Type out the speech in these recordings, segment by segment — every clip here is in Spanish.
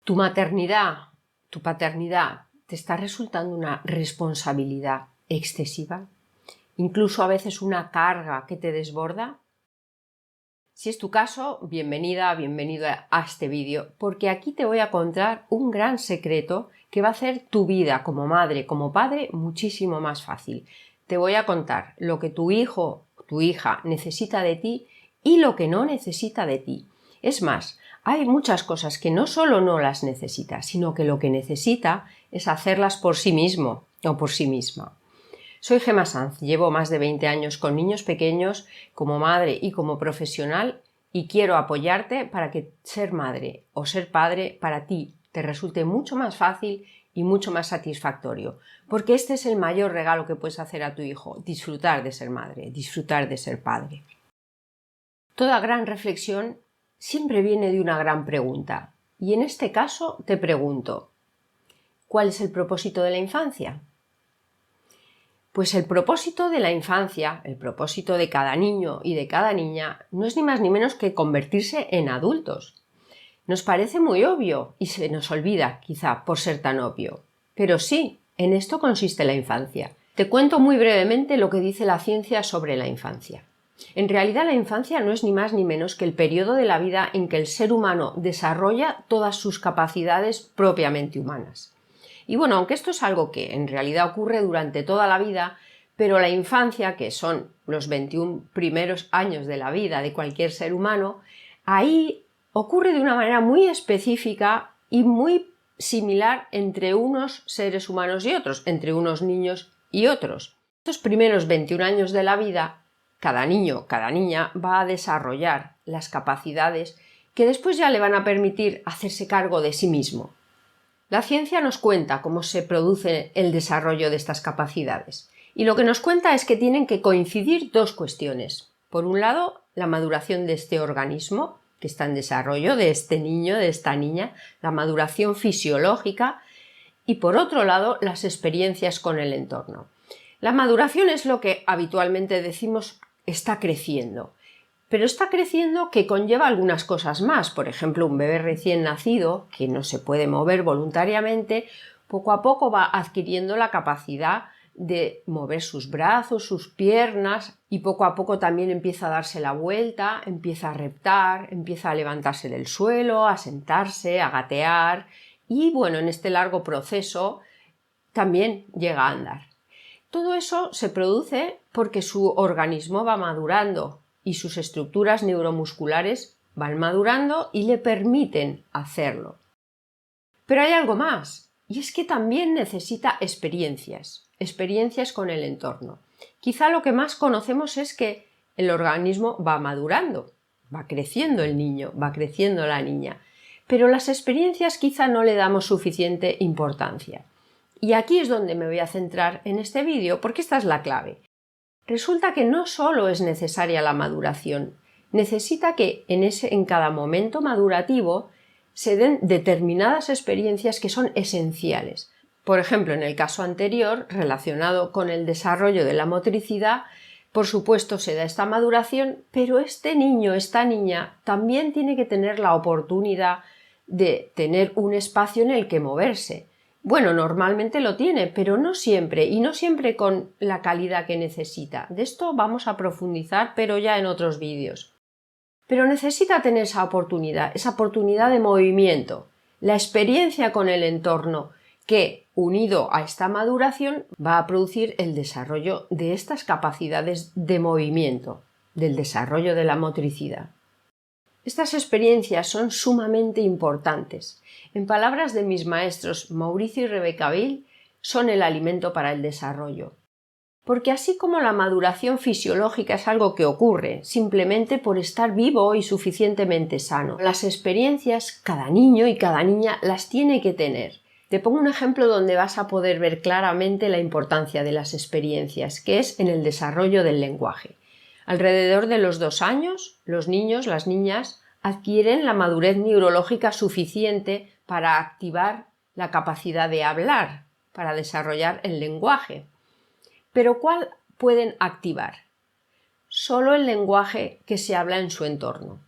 ¿Tu maternidad, tu paternidad te está resultando una responsabilidad excesiva? ¿Incluso a veces una carga que te desborda? Si es tu caso, bienvenida, bienvenido a este vídeo, porque aquí te voy a contar un gran secreto que va a hacer tu vida como madre, como padre, muchísimo más fácil. Te voy a contar lo que tu hijo, tu hija necesita de ti y lo que no necesita de ti. Es más, hay muchas cosas que no solo no las necesita, sino que lo que necesita es hacerlas por sí mismo o por sí misma. Soy Gemma Sanz, llevo más de 20 años con niños pequeños como madre y como profesional y quiero apoyarte para que ser madre o ser padre para ti te resulte mucho más fácil y mucho más satisfactorio, porque este es el mayor regalo que puedes hacer a tu hijo, disfrutar de ser madre, disfrutar de ser padre. Toda gran reflexión siempre viene de una gran pregunta, y en este caso te pregunto, ¿cuál es el propósito de la infancia? Pues el propósito de la infancia, el propósito de cada niño y de cada niña, no es ni más ni menos que convertirse en adultos. Nos parece muy obvio y se nos olvida, quizá, por ser tan obvio. Pero sí, en esto consiste la infancia. Te cuento muy brevemente lo que dice la ciencia sobre la infancia. En realidad, la infancia no es ni más ni menos que el periodo de la vida en que el ser humano desarrolla todas sus capacidades propiamente humanas. Y bueno, aunque esto es algo que en realidad ocurre durante toda la vida, pero la infancia, que son los 21 primeros años de la vida de cualquier ser humano, ahí ocurre de una manera muy específica y muy similar entre unos seres humanos y otros, entre unos niños y otros. Estos primeros 21 años de la vida, cada niño, cada niña va a desarrollar las capacidades que después ya le van a permitir hacerse cargo de sí mismo. La ciencia nos cuenta cómo se produce el desarrollo de estas capacidades y lo que nos cuenta es que tienen que coincidir dos cuestiones. Por un lado, la maduración de este organismo que está en desarrollo, de este niño, de esta niña, la maduración fisiológica, y por otro lado, las experiencias con el entorno. La maduración es lo que habitualmente decimos está creciendo. Pero está creciendo que conlleva algunas cosas más. Por ejemplo, un bebé recién nacido, que no se puede mover voluntariamente, poco a poco va adquiriendo la capacidad de mover sus brazos, sus piernas, y poco a poco también empieza a darse la vuelta, empieza a reptar, empieza a levantarse del suelo, a sentarse, a gatear, y bueno, en este largo proceso también llega a andar. Todo eso se produce porque su organismo va madurando y sus estructuras neuromusculares van madurando y le permiten hacerlo. Pero hay algo más, y es que también necesita experiencias con el entorno. Quizá lo que más conocemos es que el organismo va madurando, va creciendo el niño, va creciendo la niña, pero las experiencias quizá no le damos suficiente importancia. Y aquí es donde me voy a centrar en este vídeo porque esta es la clave. Resulta que no solo es necesaria la maduración, necesita que en cada momento madurativo se den determinadas experiencias que son esenciales. Por ejemplo, en el caso anterior, relacionado con el desarrollo de la motricidad, por supuesto se da esta maduración, pero este niño, esta niña, también tiene que tener la oportunidad de tener un espacio en el que moverse. Bueno, normalmente lo tiene, pero no siempre, y no siempre con la calidad que necesita. De esto vamos a profundizar, pero ya en otros vídeos. Pero necesita tener esa oportunidad de movimiento, la experiencia con el entorno, que, unido a esta maduración, va a producir el desarrollo de estas capacidades de movimiento, del desarrollo de la motricidad. Estas experiencias son sumamente importantes. En palabras de mis maestros Mauricio y Rebeca Bill, son el alimento para el desarrollo. Porque así como la maduración fisiológica es algo que ocurre simplemente por estar vivo y suficientemente sano, las experiencias cada niño y cada niña las tiene que tener. Te pongo un ejemplo donde vas a poder ver claramente la importancia de las experiencias, que es en el desarrollo del lenguaje. Alrededor de los 2 años, los niños, las niñas, adquieren la madurez neurológica suficiente para activar la capacidad de hablar, para desarrollar el lenguaje. ¿Pero cuál pueden activar? Solo el lenguaje que se habla en su entorno.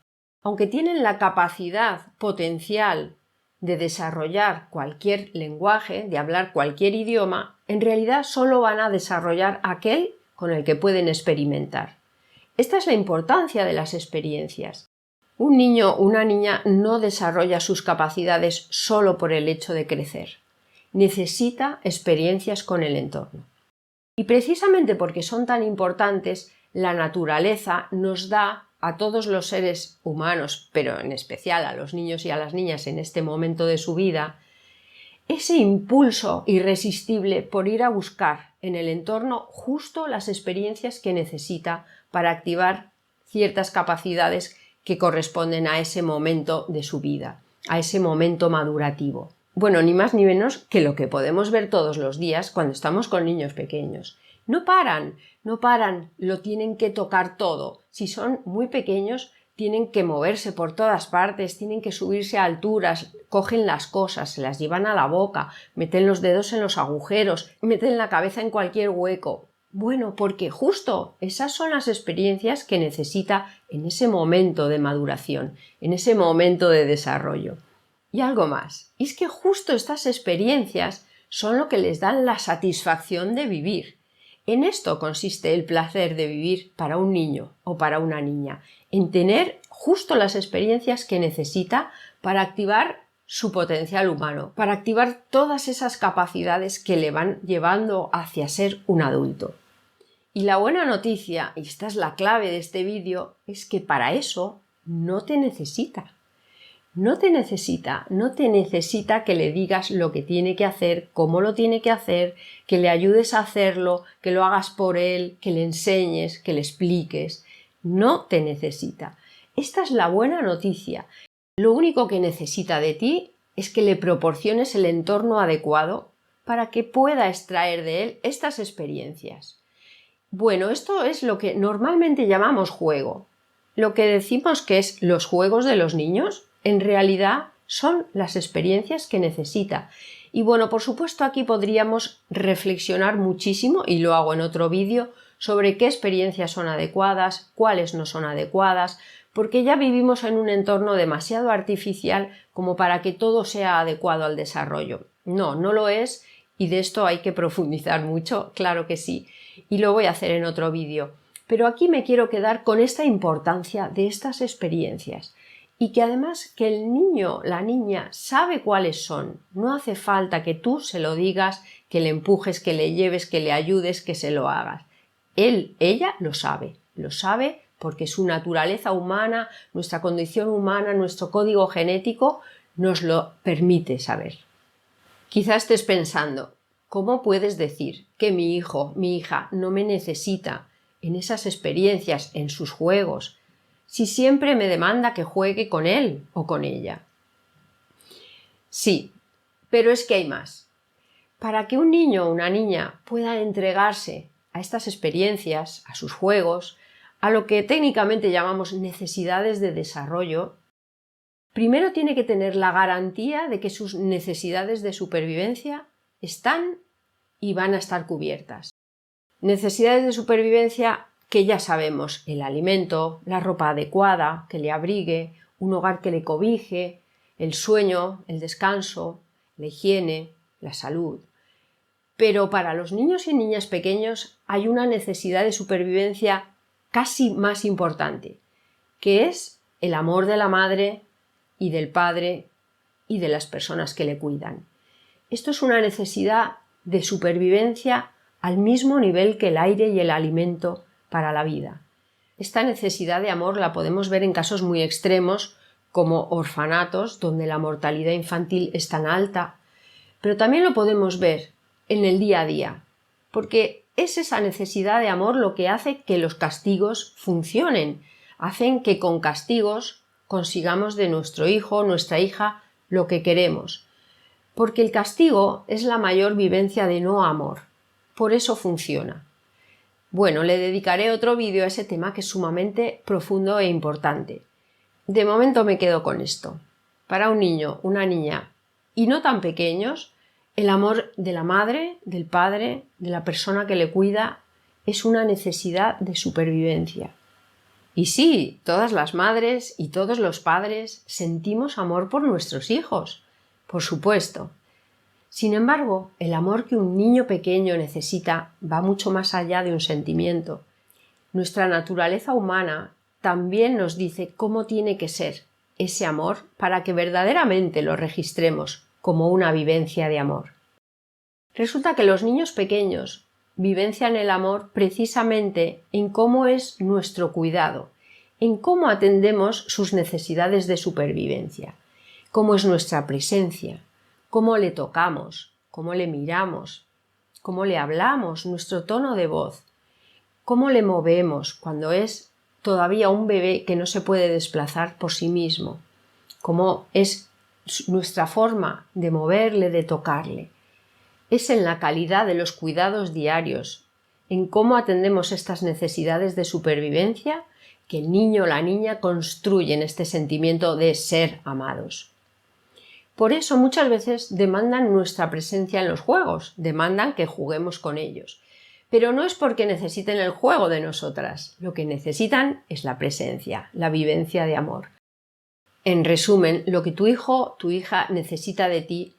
Aunque tienen la capacidad potencial de desarrollar cualquier lenguaje, de hablar cualquier idioma, en realidad solo van a desarrollar aquel con el que pueden experimentar. Esta es la importancia de las experiencias. Un niño o una niña no desarrolla sus capacidades solo por el hecho de crecer. Necesita experiencias con el entorno. Y precisamente porque son tan importantes, la naturaleza nos da a todos los seres humanos, pero en especial a los niños y a las niñas en este momento de su vida, ese impulso irresistible por ir a buscar en el entorno justo las experiencias que necesita para activar ciertas capacidades que corresponden a ese momento de su vida, a ese momento madurativo. Bueno, ni más ni menos que lo que podemos ver todos los días cuando estamos con niños pequeños. No paran, lo tienen que tocar todo. Si son muy pequeños, tienen que moverse por todas partes, tienen que subirse a alturas, cogen las cosas, se las llevan a la boca, meten los dedos en los agujeros, meten la cabeza en cualquier hueco. Bueno, porque justo esas son las experiencias que necesita en ese momento de maduración, en ese momento de desarrollo. Y algo más, y es que justo estas experiencias son lo que les dan la satisfacción de vivir. En esto consiste el placer de vivir para un niño o para una niña, en tener justo las experiencias que necesita para activar su potencial humano, para activar todas esas capacidades que le van llevando hacia ser un adulto. Y la buena noticia, y esta es la clave de este vídeo, es que para eso no te necesita. No te necesita que le digas lo que tiene que hacer, cómo lo tiene que hacer, que le ayudes a hacerlo, que lo hagas por él, que le enseñes, que le expliques. No te necesita. Esta es la buena noticia. Lo único que necesita de ti es que le proporciones el entorno adecuado para que pueda extraer de él estas experiencias. Bueno, esto es lo que normalmente llamamos juego. Lo que decimos que es los juegos de los niños, en realidad son las experiencias que necesita. Y bueno, por supuesto aquí podríamos reflexionar muchísimo, y lo hago en otro vídeo, sobre qué experiencias son adecuadas, cuáles no son adecuadas, porque ya vivimos en un entorno demasiado artificial como para que todo sea adecuado al desarrollo. No, no lo es, y de esto hay que profundizar mucho, claro que sí, y lo voy a hacer en otro vídeo. Pero aquí me quiero quedar con esta importancia de estas experiencias. Y que además que el niño, la niña, sabe cuáles son. No hace falta que tú se lo digas, que le empujes, que le lleves, que le ayudes, que se lo hagas. Él, ella lo sabe porque su naturaleza humana, nuestra condición humana, nuestro código genético nos lo permite saber. Quizás estés pensando, ¿cómo puedes decir que mi hijo, mi hija no me necesita en esas experiencias, en sus juegos, si siempre me demanda que juegue con él o con ella? Sí, pero es que hay más. Para que un niño o una niña pueda entregarse a estas experiencias, a sus juegos, a lo que técnicamente llamamos necesidades de desarrollo, primero tiene que tener la garantía de que sus necesidades de supervivencia están y van a estar cubiertas. Necesidades de supervivencia que ya sabemos: el alimento, la ropa adecuada, que le abrigue, un hogar que le cobije, el sueño, el descanso, la higiene, la salud. Pero para los niños y niñas pequeños hay una necesidad de supervivencia casi más importante, que es el amor de la madre y del padre y de las personas que le cuidan. Esto es una necesidad de supervivencia al mismo nivel que el aire y el alimento para la vida. Esta necesidad de amor la podemos ver en casos muy extremos, como orfanatos, donde la mortalidad infantil es tan alta, pero también lo podemos ver en el día a día, porque es esa necesidad de amor lo que hace que los castigos funcionen, hacen que con castigos consigamos de nuestro hijo, nuestra hija, lo que queremos, porque el castigo es la mayor vivencia de no amor, por eso funciona. Bueno, le dedicaré otro vídeo a ese tema, que es sumamente profundo e importante. De momento me quedo con esto. Para un niño, una niña, y no tan pequeños, el amor de la madre, del padre, de la persona que le cuida, es una necesidad de supervivencia. Y sí, todas las madres y todos los padres sentimos amor por nuestros hijos, por supuesto. Sin embargo, el amor que un niño pequeño necesita va mucho más allá de un sentimiento. Nuestra naturaleza humana también nos dice cómo tiene que ser ese amor para que verdaderamente lo registremos como una vivencia de amor. Resulta que los niños pequeños vivencian el amor precisamente en cómo es nuestro cuidado, en cómo atendemos sus necesidades de supervivencia, cómo es nuestra presencia, cómo le tocamos, cómo le miramos, cómo le hablamos, nuestro tono de voz, cómo le movemos cuando es todavía un bebé que no se puede desplazar por sí mismo, cómo es nuestra forma de moverle, de tocarle. Es en la calidad de los cuidados diarios, en cómo atendemos estas necesidades de supervivencia, que el niño o la niña construyen este sentimiento de ser amados. Por eso muchas veces demandan nuestra presencia en los juegos, demandan que juguemos con ellos. Pero no es porque necesiten el juego de nosotras, lo que necesitan es la presencia, la vivencia de amor. En resumen, lo que tu hijo, tu hija necesita de ti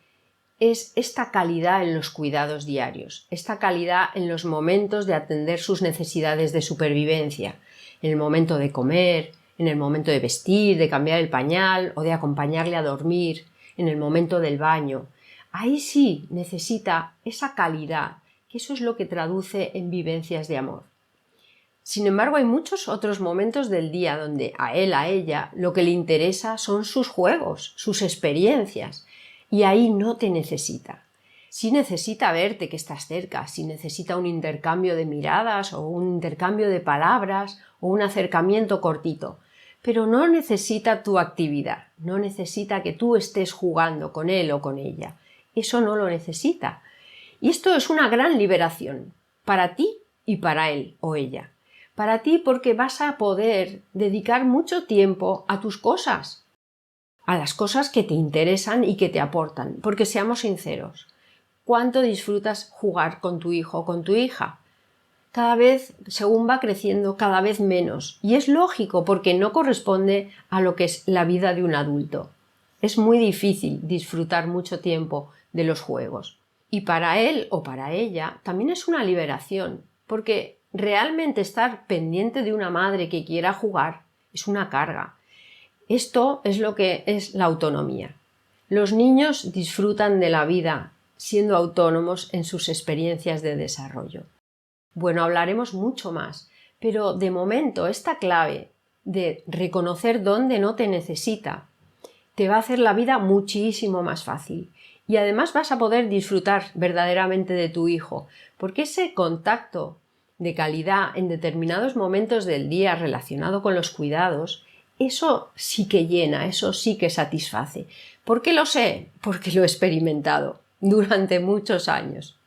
es esta calidad en los cuidados diarios, esta calidad en los momentos de atender sus necesidades de supervivencia, en el momento de comer, en el momento de vestir, de cambiar el pañal o de acompañarle a dormir, en el momento del baño. Ahí sí necesita esa calidad, que eso es lo que traduce en vivencias de amor. Sin embargo, hay muchos otros momentos del día donde a él, a ella, lo que le interesa son sus juegos, sus experiencias, y ahí no te necesita. Sí necesita verte que estás cerca, sí necesita un intercambio de miradas o un intercambio de palabras o un acercamiento cortito, pero no necesita tu actividad, no necesita que tú estés jugando con él o con ella. Eso no lo necesita. Y esto es una gran liberación para ti y para él o ella. Para ti porque vas a poder dedicar mucho tiempo a tus cosas, a las cosas que te interesan y que te aportan. Porque seamos sinceros, ¿cuánto disfrutas jugar con tu hijo o con tu hija? Cada vez, según va creciendo, cada vez menos. Y es lógico porque no corresponde a lo que es la vida de un adulto. Es muy difícil disfrutar mucho tiempo de los juegos. Y para él o para ella también es una liberación, porque realmente estar pendiente de una madre que quiera jugar es una carga. Esto es lo que es la autonomía. Los niños disfrutan de la vida siendo autónomos en sus experiencias de desarrollo. Bueno, hablaremos mucho más, pero de momento esta clave de reconocer dónde no te necesita te va a hacer la vida muchísimo más fácil. Y además vas a poder disfrutar verdaderamente de tu hijo, porque ese contacto de calidad en determinados momentos del día relacionado con los cuidados, eso sí que llena, eso sí que satisface. ¿Por qué lo sé? Porque lo he experimentado durante muchos años.